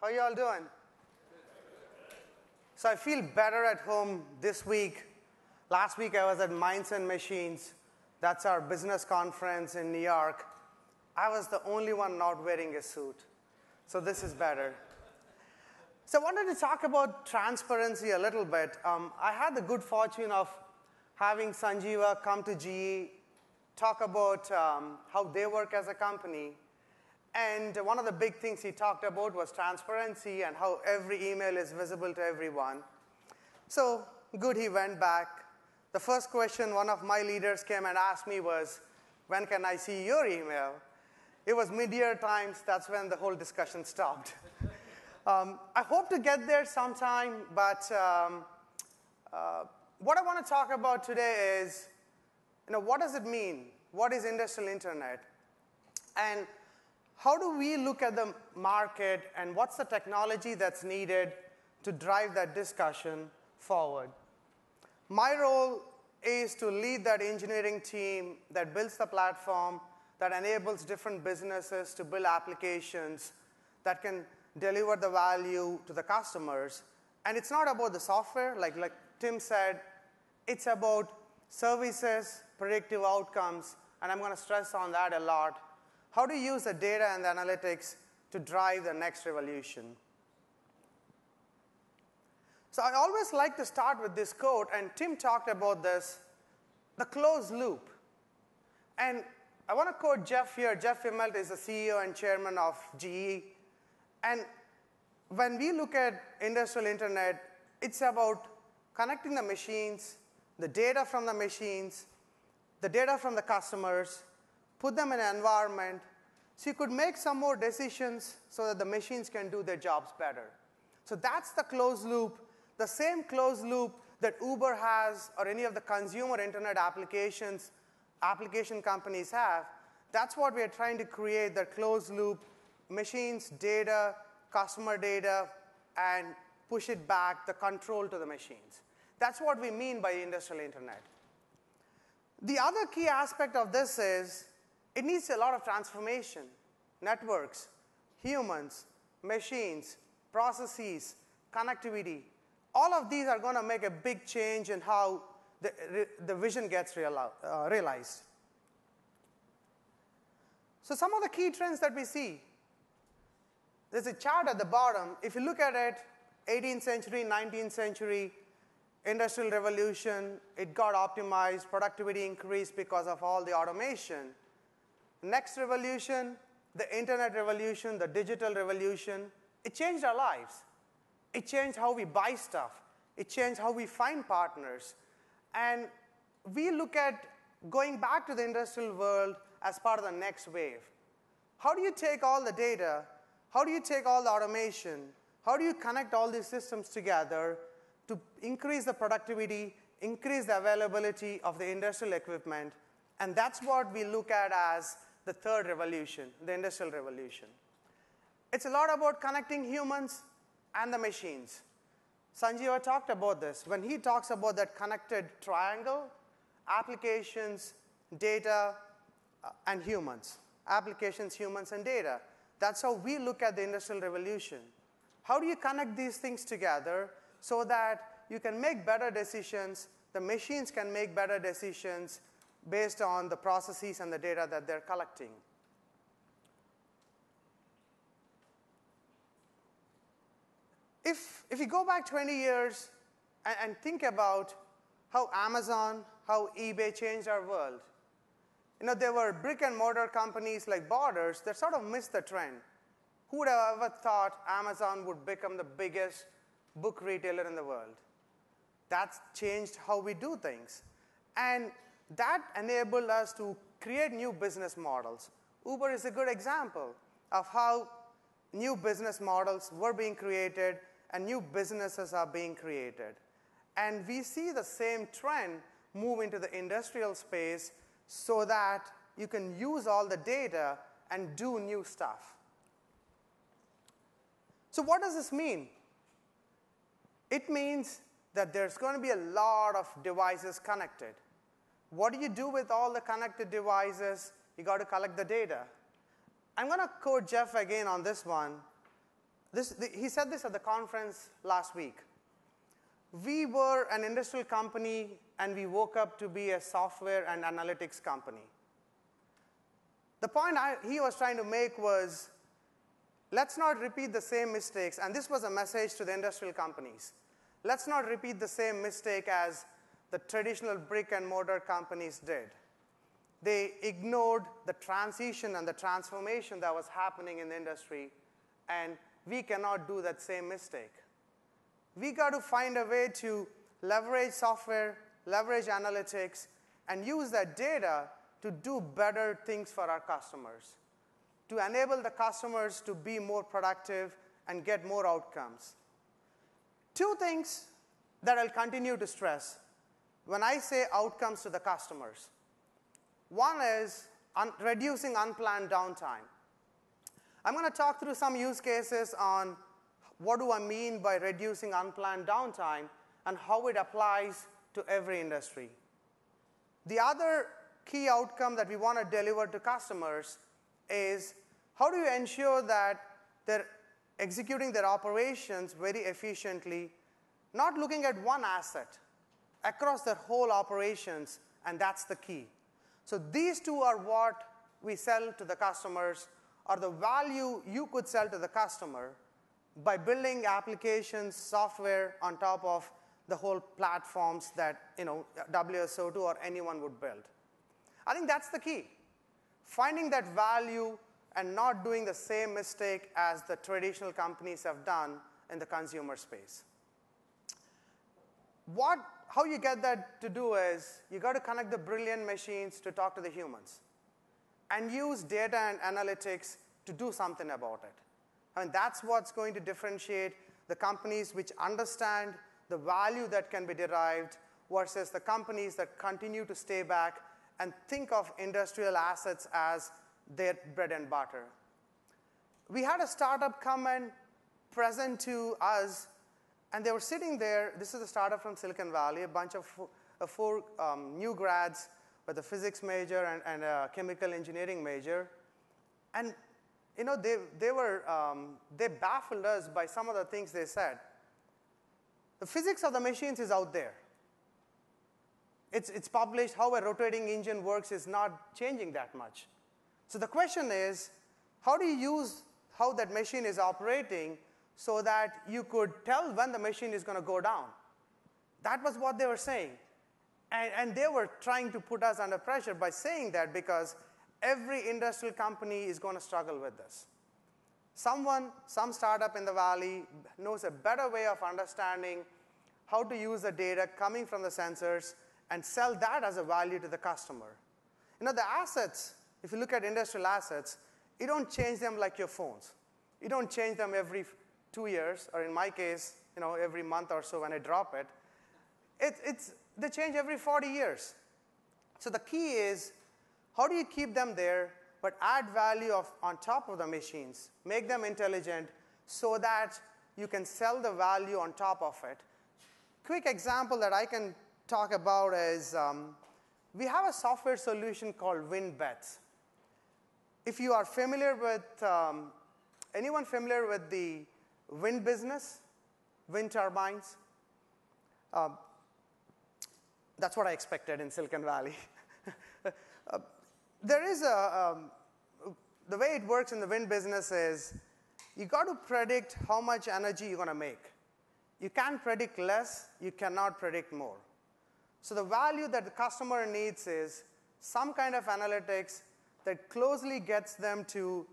How you all doing? So I feel better at home this week. Last week I was at Minds and Machines. That's our business conference in New York. I was the only one not wearing a suit. So this is better. So I wanted to talk about transparency a little bit. I had the good fortune of having Sanjeeva come to GE, talk about how they work as a company. And one of the big things he talked about was transparency and how every email is visible to everyone. So good, he went back. The first question one of my leaders came and asked me was, when can I see your email? It was mid-year times. That's when the whole discussion stopped. I hope to get there sometime, but what I want to talk about today is, what does it mean? What is industrial internet? And how do we look at the market, and what's the technology that's needed to drive that discussion forward? My role is to lead that engineering team that builds the platform that enables different businesses to build applications that can deliver the value to the customers. And it's not about the software, like Tim said. It's about services, predictive outcomes, and I'm going to stress on that a lot. How do you use the data and the analytics to drive the next revolution? So I always like to start with this quote, and Tim talked about this, the closed loop. And I want to quote Jeff here. Jeff Immelt is the CEO and chairman of GE. And when we look at industrial internet, it's about connecting the machines, the data from the machines, the data from the customers, put them in an environment so you could make some more decisions so that the machines can do their jobs better. So that's the closed loop, the same closed loop that Uber has or any of the consumer internet application companies have. That's what we are trying to create, the closed loop, machines, data, customer data, and push it back, the control to the machines. That's what we mean by industrial internet. The other key aspect of this is it needs a lot of transformation. Networks, humans, machines, processes, connectivity. All of these are going to make a big change in how the vision gets realized. So some of the key trends that we see. There's a chart at the bottom. If you look at it, 18th century, 19th century, industrial revolution, it got optimized, productivity increased because of all the automation. Next revolution, the internet revolution, the digital revolution, it changed our lives. It changed how we buy stuff. It changed how we find partners. And we look at going back to the industrial world as part of the next wave. How do you take all the data? How do you take all the automation? How do you connect all these systems together to increase the productivity, increase the availability of the industrial equipment? And that's what we look at as the third revolution, the industrial revolution. It's a lot about connecting humans and the machines. Sanjeeva talked about this. When he talks about that connected triangle, applications, data, and humans. Applications, humans, and data. That's how we look at the industrial revolution. How do you connect these things together so that you can make better decisions, the machines can make better decisions based on the processes and the data that they're collecting? If you go back 20 years and think about how Amazon, how eBay changed our world, there were brick and mortar companies like Borders that sort of missed the trend. Who would have ever thought Amazon would become the biggest book retailer in the world? That's changed how we do things. And that enabled us to create new business models. Uber is a good example of how new business models were being created and new businesses are being created. And we see the same trend move into the industrial space so that you can use all the data and do new stuff. So what does this mean? It means that there's going to be a lot of devices connected. What do you do with all the connected devices? You got to collect the data. I'm going to quote Jeff again on this one. He said this at the conference last week. We were an industrial company, and we woke up to be a software and analytics company. The point he was trying to make was, let's not repeat the same mistakes, and this was a message to the industrial companies. Let's not repeat the same mistake as the traditional brick and mortar companies did. They ignored the transition and the transformation that was happening in the industry, and we cannot do that same mistake. We got to find a way to leverage software, leverage analytics, and use that data to do better things for our customers, to enable the customers to be more productive and get more outcomes. Two things that I'll continue to stress when I say outcomes to the customers. One is reducing unplanned downtime. I'm going to talk through some use cases on what do I mean by reducing unplanned downtime and how it applies to every industry. The other key outcome that we want to deliver to customers is how do you ensure that they're executing their operations very efficiently, not looking at one asset, across their whole operations, and that's the key. So these two are what we sell to the customers, or the value you could sell to the customer by building applications, software on top of the whole platforms that WSO2 or anyone would build. I think that's the key. Finding that value and not doing the same mistake as the traditional companies have done in the consumer space. How you get that to do is you got to connect the brilliant machines to talk to the humans and use data and analytics to do something about it. And that's what's going to differentiate the companies which understand the value that can be derived versus the companies that continue to stay back and think of industrial assets as their bread and butter. We had a startup come and present to us, and they were sitting there. This is a startup from Silicon Valley, a bunch of four new grads with a physics major and a chemical engineering major. And they baffled us by some of the things they said. The physics of the machines is out there. It's published. How a rotating engine works is not changing that much. So the question is, how do you use how that machine is operating so that you could tell when the machine is going to go down? That was what they were saying. And they were trying to put us under pressure by saying that, because every industrial company is going to struggle with this. Some startup in the valley knows a better way of understanding how to use the data coming from the sensors and sell that as a value to the customer. The assets, if you look at industrial assets, you don't change them like your phones. You don't change them every 2 years, or in my case, every month or so when I drop it. They change every 40 years. So the key is, how do you keep them there, but add value on top of the machines, make them intelligent so that you can sell the value on top of it? Quick example that I can talk about is we have a software solution called WinBets. If you are familiar with, anyone familiar with the wind business, wind turbines? That's what I expected in Silicon Valley. There is the way it works in the wind business is you got to predict how much energy you're going to make. You can't predict less. You cannot predict more. So the value that the customer needs is some kind of analytics that closely gets them to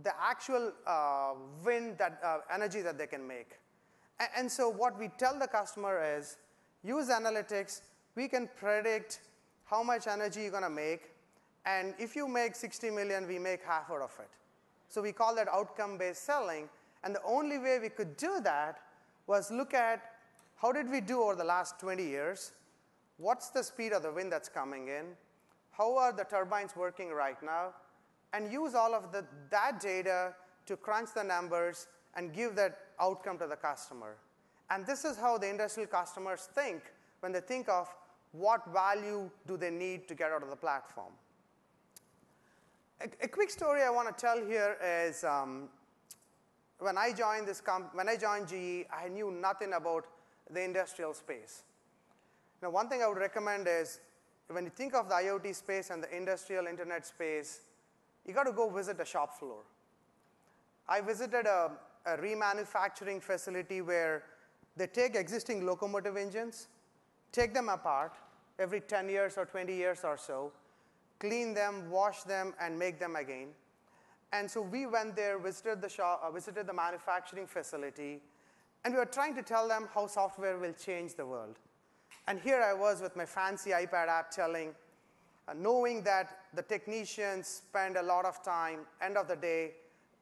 the actual wind energy that they can make. And so what we tell the customer is, use analytics. We can predict how much energy you're going to make. And if you make 60 million, we make half out of it. So we call that outcome-based selling. And the only way we could do that was look at how did we do over the last 20 years? What's the speed of the wind that's coming in? How are the turbines working right now? And use all of that data to crunch the numbers and give that outcome to the customer. And this is how the industrial customers think when they think of what value do they need to get out of the platform. A quick story I want to tell here is when I joined GE, I knew nothing about the industrial space. Now, one thing I would recommend is when you think of the IoT space and the industrial internet space, you got to go visit a shop floor. I visited a remanufacturing facility where they take existing locomotive engines, take them apart every 10 years or 20 years or so, clean them, wash them, and make them again. And so we went there, visited the shop, visited the manufacturing facility, and we were trying to tell them how software will change the world. And here I was with my fancy iPad app knowing that the technicians spend a lot of time, end of the day,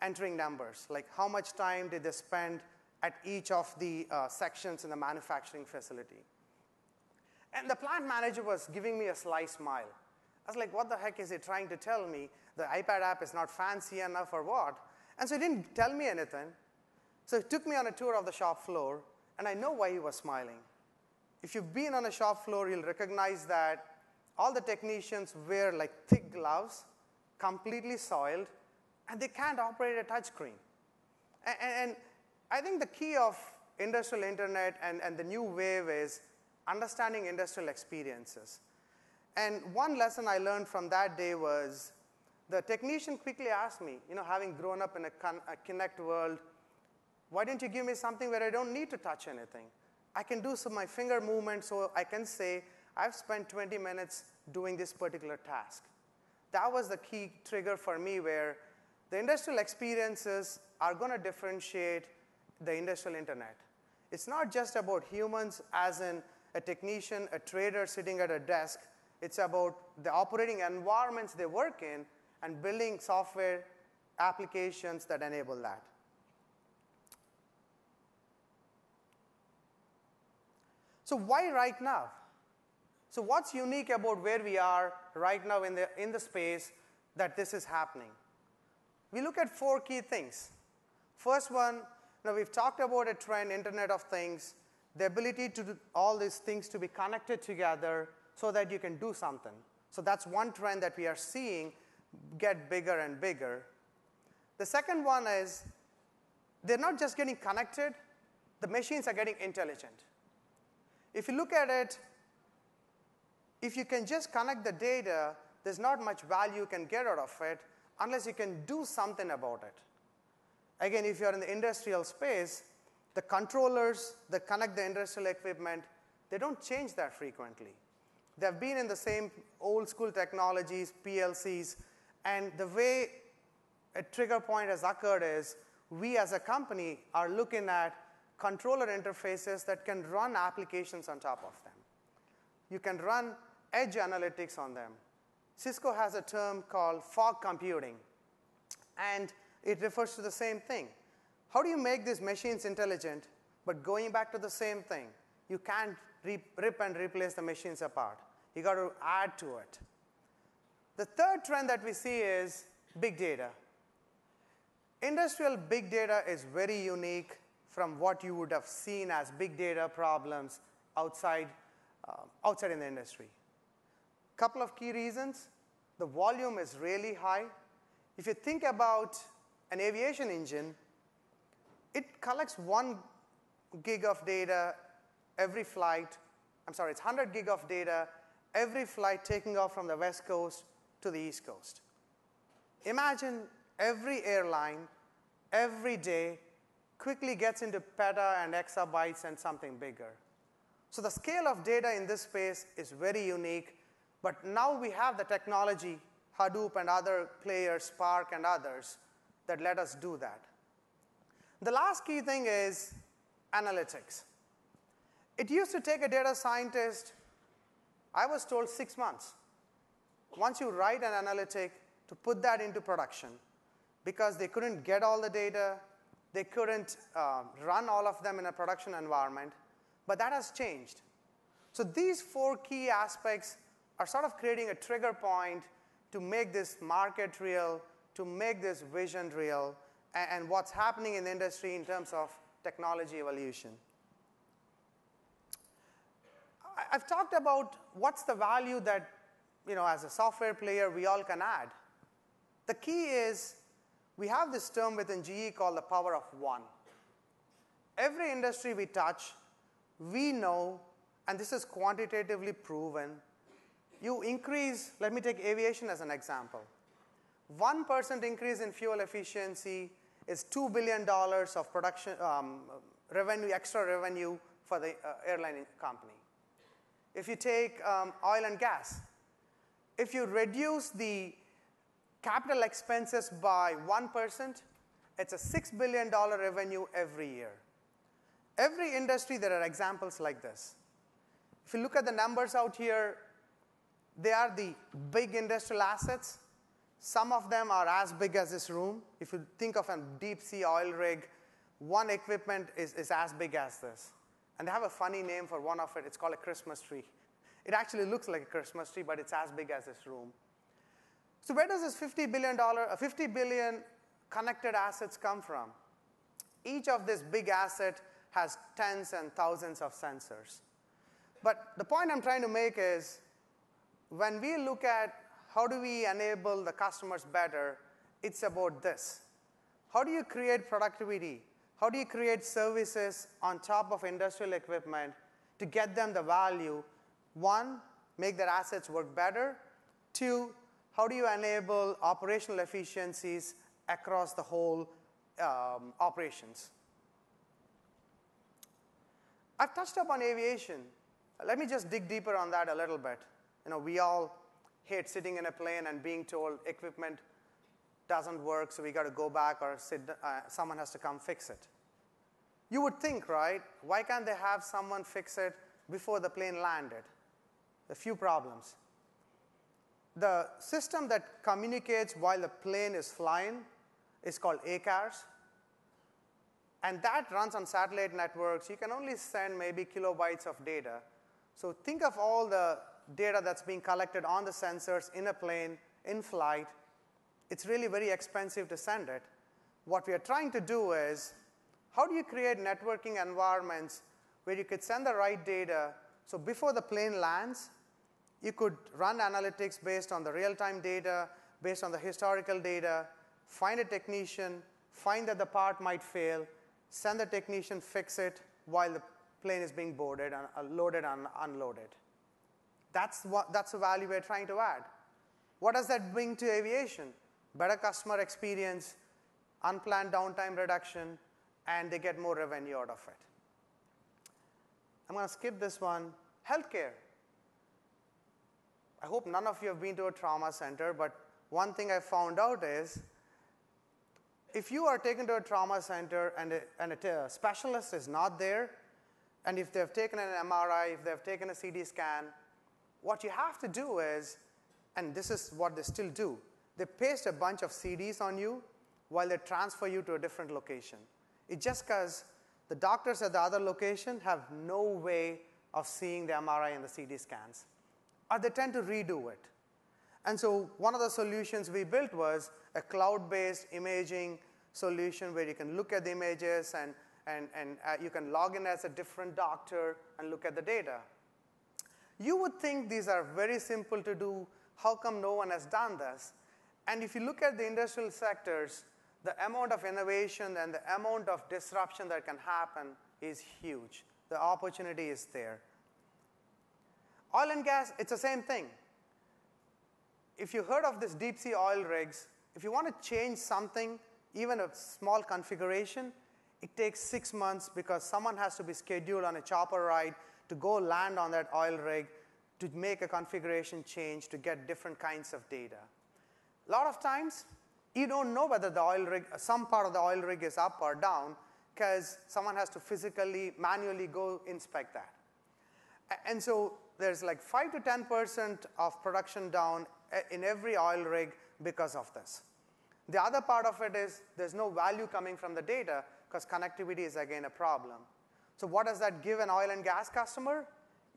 entering numbers, like how much time did they spend at each of the sections in the manufacturing facility. And the plant manager was giving me a sly smile. I was like, what the heck is he trying to tell me? The iPad app is not fancy enough or what? And so he didn't tell me anything. So he took me on a tour of the shop floor, and I know why he was smiling. If you've been on a shop floor, you'll recognize that all the technicians wear like thick gloves, completely soiled, and they can't operate a touchscreen. And I think the key of industrial internet and the new wave is understanding industrial experiences. And one lesson I learned from that day was the technician quickly asked me, having grown up in a Connect world, why didn't you give me something where I don't need to touch anything? I can do some of my finger movements so I can say, I've spent 20 minutes doing this particular task. That was the key trigger for me where the industrial experiences are going to differentiate the industrial internet. It's not just about humans as in a technician, a trader sitting at a desk. It's about the operating environments they work in and building software applications that enable that. So why right now? So what's unique about where we are right now in the space that this is happening? We look at 4 key things. First one, we've talked about a trend, Internet of Things, the ability to do all these things to be connected together so that you can do something. So that's one trend that we are seeing get bigger and bigger. The second one is they're not just getting connected, the machines are getting intelligent. If you look at it, if you can just connect the data, there's not much value you can get out of it unless you can do something about it. Again, if you're in the industrial space, the controllers that connect the industrial equipment, they don't change that frequently. They've been in the same old school technologies, PLCs, and the way a trigger point has occurred is we as a company are looking at controller interfaces that can run applications on top of them. You can run edge analytics on them. Cisco has a term called fog computing, and it refers to the same thing. How do you make these machines intelligent, but going back to the same thing? You can't rip and replace the machines apart. You got to add to it. The third trend that we see is big data. Industrial big data is very unique from what you would have seen as big data problems outside in the industry. Couple of key reasons. The volume is really high. If you think about an aviation engine, it collects 1 gig of data every flight. It's 100 gig of data every flight taking off from the West Coast to the East Coast. Imagine every airline, every day, quickly gets into peta and exabytes and something bigger. So the scale of data in this space is very unique, but now we have the technology, Hadoop and other players, Spark and others, that let us do that. The last key thing is analytics. It used to take a data scientist, I was told, 6 months. Once you write an analytic, to put that into production, because they couldn't get all the data, they couldn't run all of them in a production environment, but that has changed. So these 4 key aspects are sort of creating a trigger point to make this market real, to make this vision real, and what's happening in the industry in terms of technology evolution. I've talked about what's the value that, as a software player, we all can add. The key is We have this term within GE called the power of one. Every industry we touch, we know, and this is quantitatively proven, you increase, let me take aviation as an example. 1% increase in fuel efficiency is $2 billion of production revenue, extra revenue for the airline company. If you take oil and gas, if you reduce the capital expenses by 1%, it's a $6 billion revenue every year. Every industry, there are examples like this. If you look at the numbers out here, they are the big industrial assets. Some of them are as big as this room. If you think of a deep sea oil rig, one equipment is as big as this. And they have a funny name for one of it. It's called a Christmas tree. It actually looks like a Christmas tree, but it's as big as this room. So where does this $50 billion connected assets come from? Each of this big asset has tens and thousands of sensors. But the point I'm trying to make is, when we look at how do we enable the customers better, it's about this. How do you create productivity? How do you create services on top of industrial equipment to get them the value? One, make their assets work better. Two, how do you enable operational efficiencies across the whole operations? I've touched upon aviation. Let me just dig deeper on that a little bit. We all hate sitting in a plane and being told equipment doesn't work, so we got to go back, or someone has to come fix it. You would think, right? Why can't they have someone fix it before the plane landed? A few problems. The system that communicates while the plane is flying is called ACARS. And that runs on satellite networks. You can only send maybe kilobytes of data. So think of all the data that's being collected on the sensors in a plane, in flight. It's really very expensive to send it. What we are trying to do is, how do you create networking environments where you could send the right data, so before the plane lands, you could run analytics based on the real-time data, based on the historical data, find a technician, find that the part might fail, send the technician, fix it while the plane is being boarded and loaded and unloaded. That's the value we're trying to add. What does that bring to aviation? Better customer experience, unplanned downtime reduction, and they get more revenue out of it. I'm going to skip this one. Healthcare. I hope none of you have been to a trauma center, but one thing I found out is, if you are taken to a trauma center and a specialist is not there, and if they've taken an MRI, if they've taken a CT scan, what you have to do is, and this is what they still do, they paste a bunch of CDs on you while they transfer you to a different location. It's just because the doctors at the other location have no way of seeing the MRI and the CD scans, or they tend to redo it. And so one of the solutions we built was a cloud-based imaging solution where you can look at the images and you can log in as a different doctor and look at the data. You would think these are very simple to do. How come no one has done this? And if you look at the industrial sectors, the amount of innovation and the amount of disruption that can happen is huge. The opportunity is there. Oil and gas, it's the same thing. If you heard of this deep sea oil rigs, if you want to change something, even a small configuration, it takes 6 months because someone has to be scheduled on a chopper ride to go land on that oil rig to make a configuration change to get different kinds of data. A lot of times, you don't know whether the oil rig, some part of the oil rig is up or down because someone has to physically, manually go inspect that. And so there's like 5 to 10% of production down in every oil rig because of this. The other part of it is there's no value coming from the data because connectivity is again a problem. So what does that give an oil and gas customer?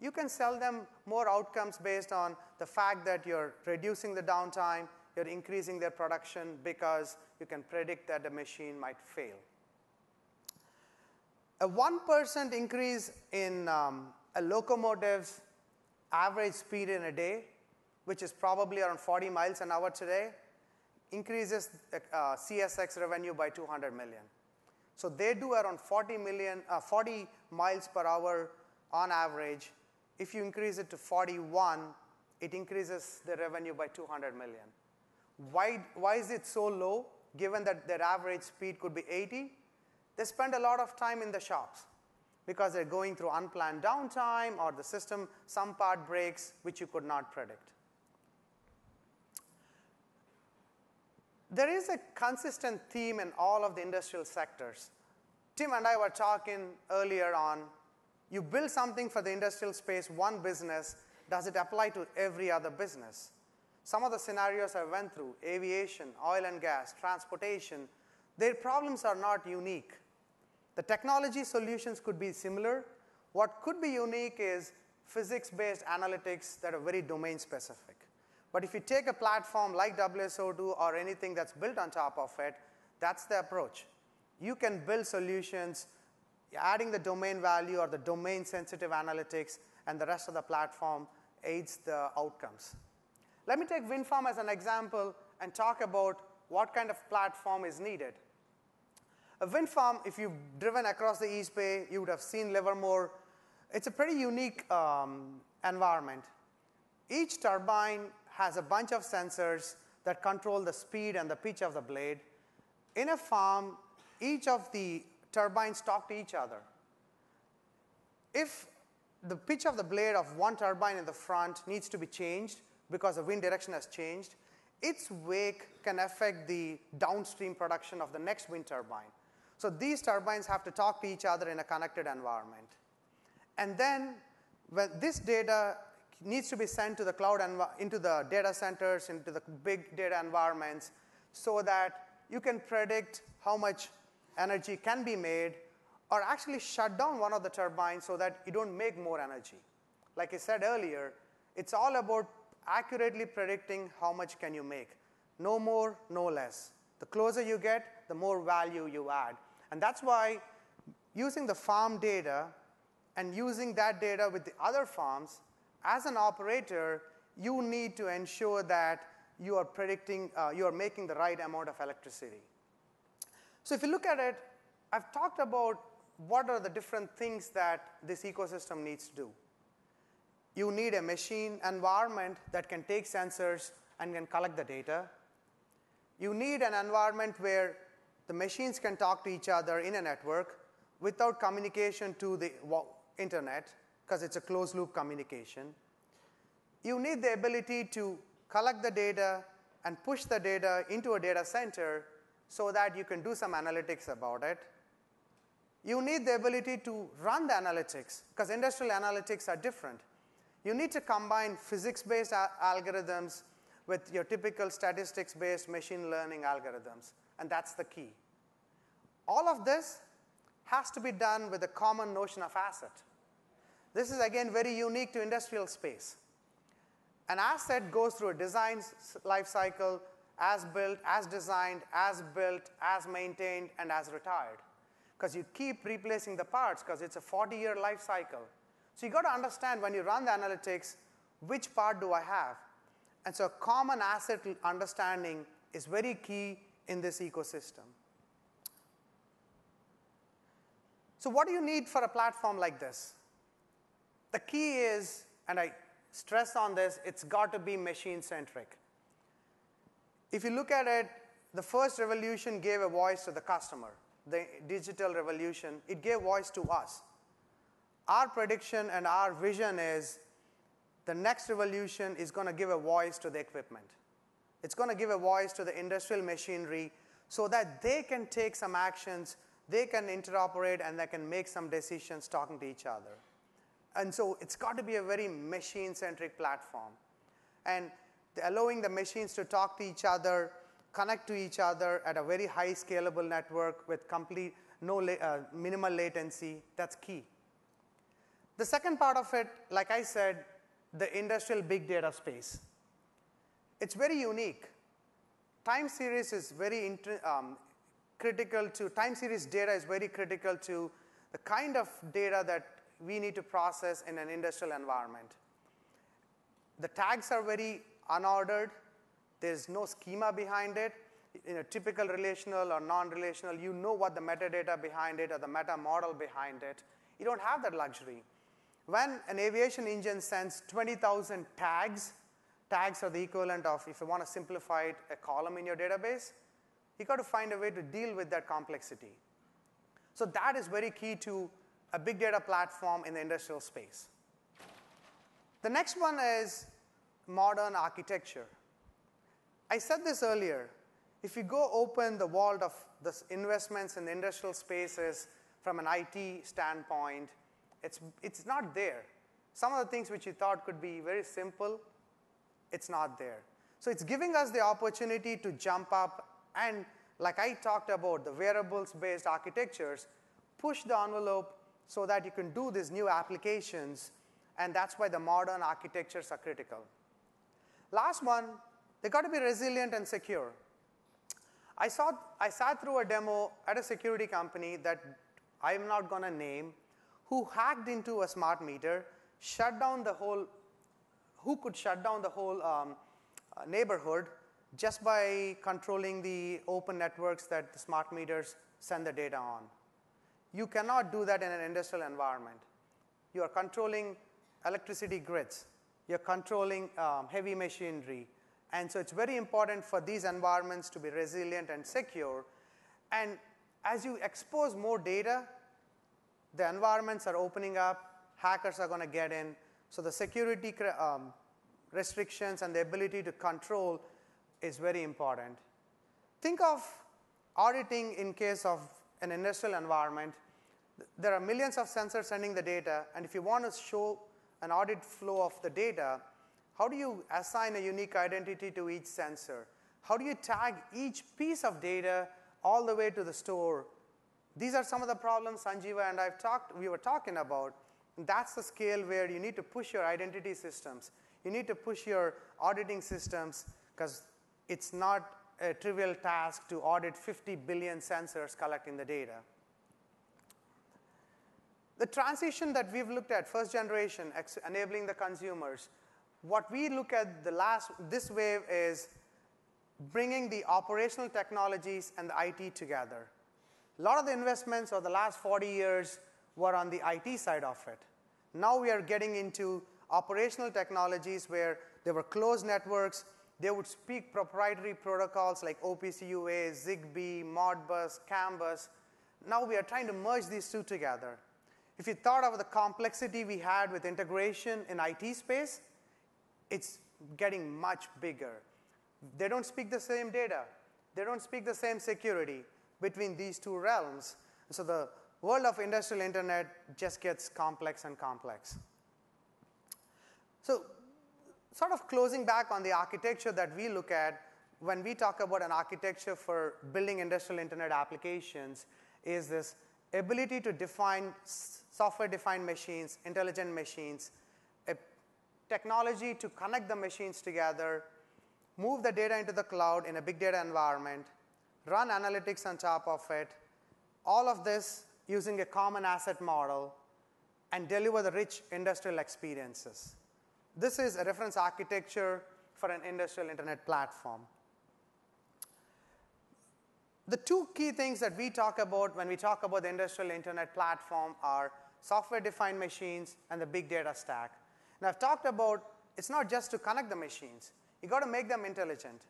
You can sell them more outcomes based on the fact that you're reducing the downtime, you're increasing their production because you can predict that the machine might fail. A 1% increase in a locomotive's average speed in a day, which is probably around 40 miles an hour today, increases CSX revenue by 200 million. So they do around 40 miles per hour on average. If you increase it to 41, it increases the revenue by 200 million. Why is it so low, given that their average speed could be 80? They spend a lot of time in the shops because they're going through unplanned downtime or the system, some part breaks, which you could not predict. There is a consistent theme in all of the industrial sectors. Tim and I were talking earlier on, you build something for the industrial space, one business, does it apply to every other business? Some of the scenarios I went through, aviation, oil and gas, transportation, their problems are not unique. The technology solutions could be similar. What could be unique is physics-based analytics that are very domain-specific. But if you take a platform like WSO2 or anything that's built on top of it, that's the approach. You can build solutions adding the domain value or the domain-sensitive analytics, and the rest of the platform aids the outcomes. Let me take wind farm as an example and talk about what kind of platform is needed. A wind farm, if you've driven across the East Bay, you would have seen Livermore. It's a pretty unique environment. Each turbine has a bunch of sensors that control the speed and the pitch of the blade. In a farm, each of the turbines talk to each other. If the pitch of the blade of one turbine in the front needs to be changed because the wind direction has changed, its wake can affect the downstream production of the next wind turbine. So these turbines have to talk to each other in a connected environment. And then when this data needs to be sent to the cloud and into the data centers, into the big data environments, so that you can predict how much energy can be made, or actually shut down one of the turbines so that you don't make more energy. Like I said earlier, it's all about accurately predicting how much can you make. No more, no less. The closer you get, the more value you add. And that's why using the farm data and using that data with the other farms, as an operator, you need to ensure that you are predicting, you are making the right amount of electricity. So if you look at it, I've talked about what are the different things that this ecosystem needs to do. You need a machine environment that can take sensors and can collect the data. You need an environment where the machines can talk to each other in a network without communication to the internet, because it's a closed-loop communication. You need the ability to collect the data and push the data into a data center so that you can do some analytics about it. You need the ability to run the analytics, because industrial analytics are different. You need to combine physics-based algorithms with your typical statistics-based machine learning algorithms, and that's the key. All of this has to be done with a common notion of asset. This is, again, very unique to industrial space. An asset goes through a design life cycle, as built, as designed, as built, as maintained, and as retired. Because you keep replacing the parts, because it's a 40-year life cycle. So you've got to understand when you run the analytics, which part do I have? And so common asset understanding is very key in this ecosystem. So what do you need for a platform like this? The key is, and I stress on this, it's got to be machine-centric. If you look at it, the first revolution gave a voice to the customer. The digital revolution, it gave voice to us. Our prediction and our vision is the next revolution is going to give a voice to the equipment. It's going to give a voice to the industrial machinery so that they can take some actions, they can interoperate, and they can make some decisions talking to each other. And so it's got to be a very machine-centric platform. And allowing the machines to talk to each other, connect to each other at a very high scalable network with complete minimal latency, that's key. The second part of it, like I said, the industrial big data space. It's very unique. Time series is very critical to, time series data is very critical to the kind of data that we need to process in an industrial environment. The tags are very unordered. There's no schema behind it. typical relational or non-relational, you know what the metadata behind it or the meta model behind it. You don't have that luxury. When an aviation engine sends 20,000 tags, tags are the equivalent of, if you want to simplify it, a column in your database, you got to find a way to deal with that complexity. So that is very key to a big data platform in the industrial space. The next one is modern architecture. I said this earlier. If you go open the vault of the investments in the industrial spaces from an IT standpoint, it's not there. Some of the things which you thought could be very simple, it's not there. So it's giving us the opportunity to jump up and, like I talked about, the wearables-based architectures, push the envelope so that you can do these new applications, and that's why the modern architectures are critical. Last one, they got to be resilient and secure. I sat through a demo at a security company that I'm not going to name, who hacked into a smart meter, who could shut down the whole neighborhood just by controlling the open networks that the smart meters send the data on. You cannot do that in an industrial environment. You are controlling electricity grids. You're controlling heavy machinery. And so it's very important for these environments to be resilient and secure. And as you expose more data, the environments are opening up, hackers are going to get in. So the security restrictions and the ability to control is very important. Think of auditing in case of an industrial environment. There are millions of sensors sending the data, and if you want to show an audit flow of the data, how do you assign a unique identity to each sensor? How do you tag each piece of data all the way to the store? These are some of the problems Sanjeeva and we were talking about. And that's the scale where you need to push your identity systems. You need to push your auditing systems, because it's not a trivial task to audit 50 billion sensors collecting the data. The transition that we've looked at, first generation, enabling the consumers, what we look at this wave is bringing the operational technologies and the IT together. A lot of the investments of the last 40 years were on the IT side of it. Now we are getting into operational technologies where there were closed networks. They would speak proprietary protocols like OPC UA, Zigbee, Modbus, CAN-bus. Now we are trying to merge these two together. If you thought of the complexity we had with integration in IT space, it's getting much bigger. They don't speak the same data. They don't speak the same security between these two realms. So the world of industrial internet just gets complex and complex. So sort of closing back on the architecture that we look at when we talk about an architecture for building industrial internet applications is this ability to define software-defined machines, intelligent machines, a technology to connect the machines together, move the data into the cloud in a big data environment, run analytics on top of it, all of this using a common asset model, and deliver the rich industrial experiences. This is a reference architecture for an industrial internet platform. The two key things that we talk about when we talk about the industrial internet platform are software-defined machines and the big data stack. And I've talked about it's not just to connect the machines. You've got to make them intelligent.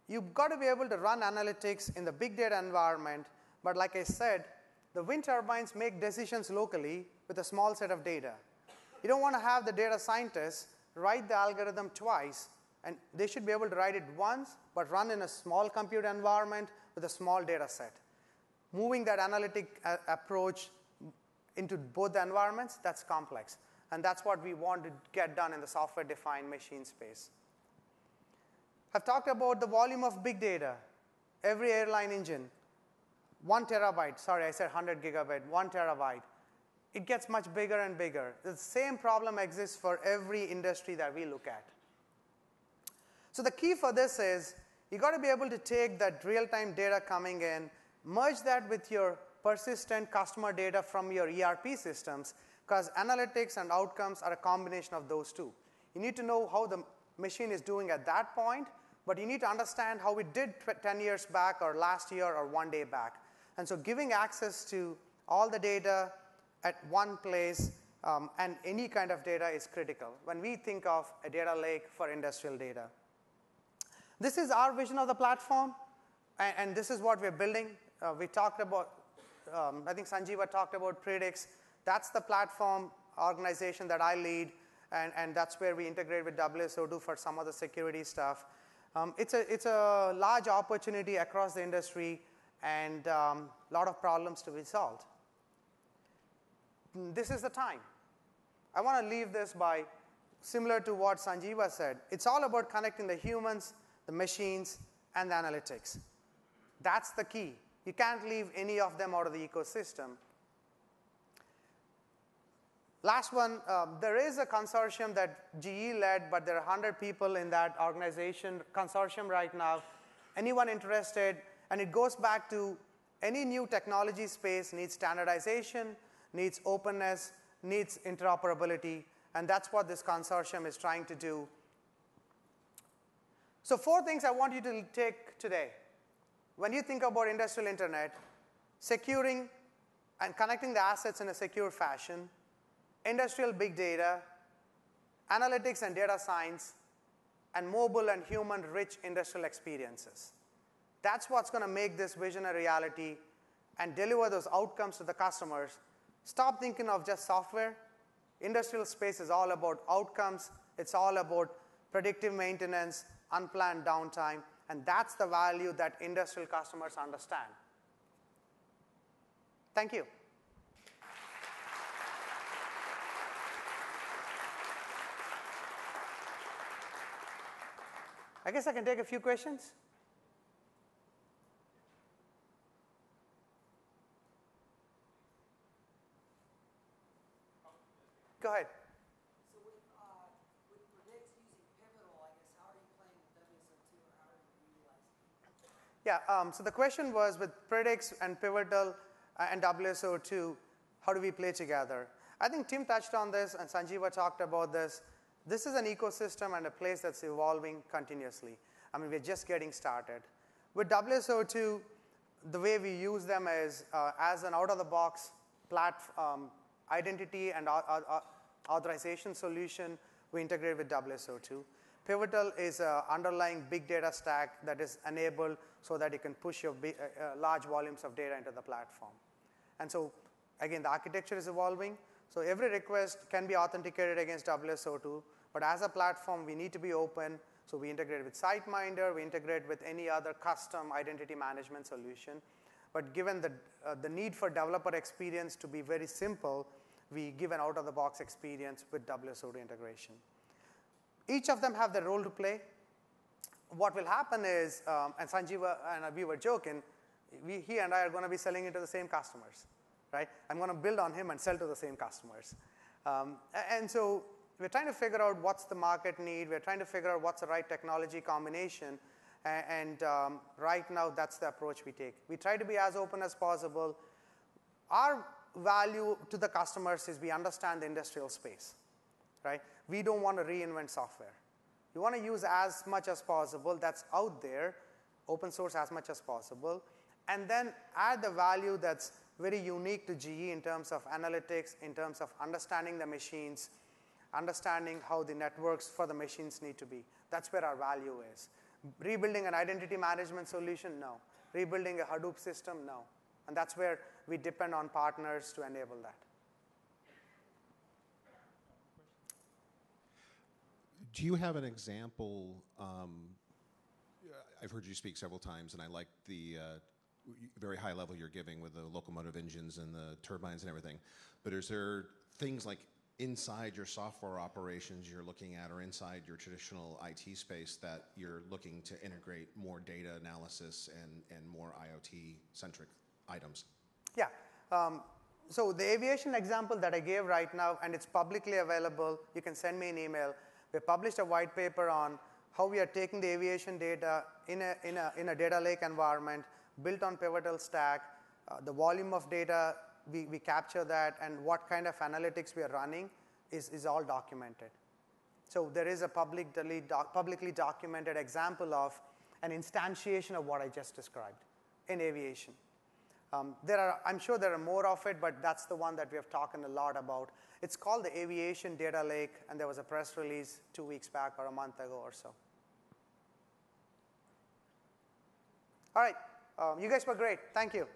You've got to be able to run analytics in the big data environment. But like I said, the wind turbines make decisions locally with a small set of data. You don't want to have the data scientists write the algorithm twice, and they should be able to write it once, but run in a small compute environment with a small data set. Moving that analytic approach into both the environments, that's complex. And that's what we want to get done in the software-defined machine space. I've talked about the volume of big data. Every airline engine, 1 terabyte, sorry, I said 100 gigabyte, 1 terabyte. It gets much bigger and bigger. The same problem exists for every industry that we look at. So the key for this is you got to be able to take that real-time data coming in, merge that with your persistent customer data from your ERP systems, because analytics and outcomes are a combination of those two. You need to know how the machine is doing at that point, but you need to understand how we did 10 years back or last year or 1 day back. And so giving access to all the data at one place and any kind of data is critical when we think of a data lake for industrial data. This is our vision of the platform, and this is what we're building. We talked about, I think Sanjeeva talked about Predictive. That's the platform organization that I lead, and that's where we integrate with WSO2 for some of the security stuff. It's a large opportunity across the industry and a lot of problems to be solved. This is the time. I want to leave this by, similar to what Sanjeeva said, it's all about connecting the humans, the machines, and the analytics. That's the key. You can't leave any of them out of the ecosystem. Last one, there is a consortium that GE led, but there are 100 people in that organization consortium right now. Anyone interested? And it goes back to any new technology space needs standardization, needs openness, needs interoperability, and that's what this consortium is trying to do. So 4 things I want you to take today. When you think about industrial internet, securing and connecting the assets in a secure fashion, industrial big data, analytics and data science, and mobile and human-rich industrial experiences. That's what's going to make this vision a reality and deliver those outcomes to the customers. Stop thinking of just software. Industrial space is all about outcomes. It's all about predictive maintenance, unplanned downtime, and that's the value that industrial customers understand. Thank you. I guess I can take a few questions. Go ahead. So with Predictive using Pivotal, I guess, how are you playing with WSO2 or how are you utilizing it? Yeah, so the question was with Predictive and Pivotal and WSO2, how do we play together? I think Tim touched on this and Sanjeeva talked about this. This is an ecosystem and a place that's evolving continuously. I mean, we're just getting started. With WSO2, the way we use them is as an out-of-the-box platform, identity and authorization solution, we integrate with WSO2. Pivotal is an underlying big data stack that is enabled so that you can push your large volumes of data into the platform. And so, again, the architecture is evolving. So every request can be authenticated against WSO2, but as a platform, we need to be open. So we integrate with SiteMinder, we integrate with any other custom identity management solution. But given the need for developer experience to be very simple, we give an out-of-the-box experience with WSO2 integration. Each of them have their role to play. What will happen is, and Sanjeeva and we were joking, he and I are going to be selling it to the same customers, right? I'm going to build on him and sell to the same customers. And so we're trying to figure out what's the market need. We're trying to figure out what's the right technology combination. And right now, that's the approach we take. We try to be as open as possible. Our value to the customers is we understand the industrial space, right? We don't want to reinvent software. We want to use as much as possible that's out there, open source as much as possible, and then add the value that's very unique to GE in terms of analytics, in terms of understanding the machines, understanding how the networks for the machines need to be. That's where our value is. Rebuilding an identity management solution, no. Rebuilding a Hadoop system, no. And that's where we depend on partners to enable that. Do you have an example? I've heard you speak several times, and I like the very high level you're giving with the locomotive engines and the turbines and everything. But is there things like inside your software operations you're looking at, or inside your traditional IT space that you're looking to integrate more data analysis and more IoT-centric items? Yeah. So the aviation example that I gave right now, and it's publicly available, you can send me an email. We published a white paper on how we are taking the aviation data in a data lake environment built on Pivotal stack, the volume of data, we capture that, and what kind of analytics we are running is all documented. So there is a publicly documented example of an instantiation of what I just described in aviation. I'm sure there are more of it, but that's the one that we have talked a lot about. It's called the Aviation Data Lake, and there was a press release 2 weeks back or a month ago or so. All right, you guys were great. Thank you.